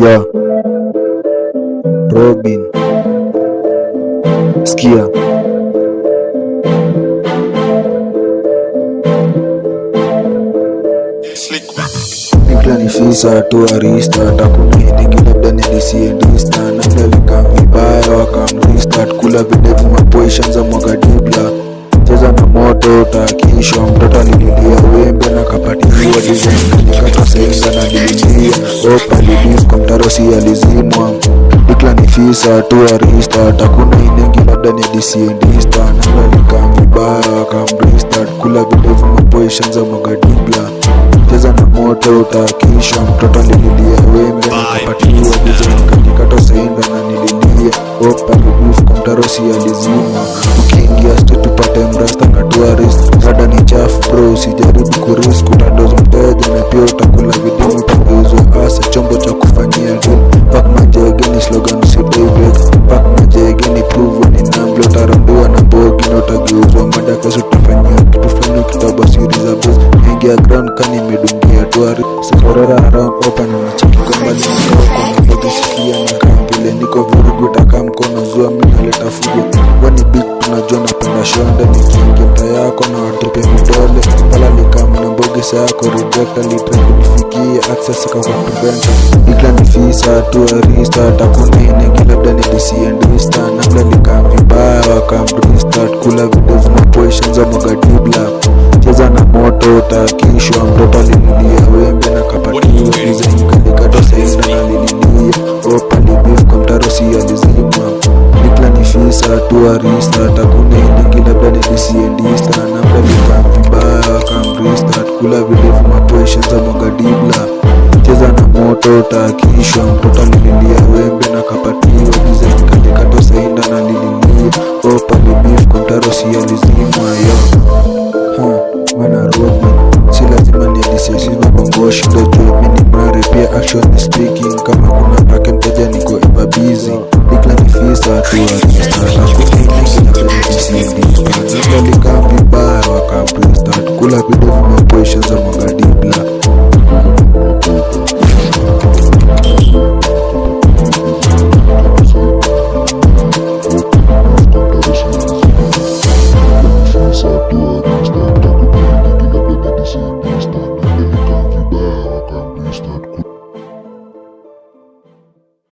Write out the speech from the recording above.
Ya Robin, sikia niklanifisa tourista takuna hiningi labda nilisiendista namlalika vibaya wakamrestart kula videvu mapoishanza mwaga dibla cheza na moto utakishwa mtoto alililia wembe na kapatiliwa design kalikata senga na nililia opa lilif kwa mtarosi alizimwa niklanifisa tourista takuna hiningi labda nilisiendista namlalika vibaya wakamrestart kula videvu mapoishanza mwaga dibla cheza na moto utakishwa mtoto alililia wembe na kapatiliwa design kalikata senga na nililia opa lilif kwa mtarosi alizimwa ukiingia state tupate mrasta na tourist rada ni chafu bro usijaribu kurisk utadozo mteja na pia utakula video utageuzwa asa chombo cha kufanyia deal pack majege ni slogan usidai break pack majege ni prove ni namblo utarambiwa na bogi na utageuzwa mada kesho utafanyia kitu fulani ukitaba siri za base ingia ground kani medungia tourist sikorera around open na chiki kwa mbali kwa mbogi sikia na kambile niko vurugu utakaa mkono zua minaleta fujo wani big tunajua napenda shonda nikiingia mta yako na watupe midole pala likama na mbogisa yako rejecta litre kunifikia access kwa kutubenta ikla nifisa tourista takuna hinegi labda nilisiendista namla likama vibaya wakamrestart kula videvu mapoishanza mwaga dibla cheza na moto utakishwa mtoto alililia wembe na kapatiliwa design kalikata senga na lililia opa libif kwa mtarosi alizimwa nikla nifisa tourista takuna hiningi labda nilisiendista namla likama vibaya wakamrestart kula videvu mapoishanza mwaga dibla cheza na moto utakishwa mtoto alililia wembe na kapatiliwa design kalikata senga na lililia opa libif kwa mtarosi alizimwa yo Mana Robin, si lazima nilisesima bongoshi ndo juu mini mare pia action is speaking kama kuna bracket mteja niko ever busy nikla nifisa tourista takuningi na kwenye DCD nikla likambi bar wakamrestart kula videvu mapoisha za mwaga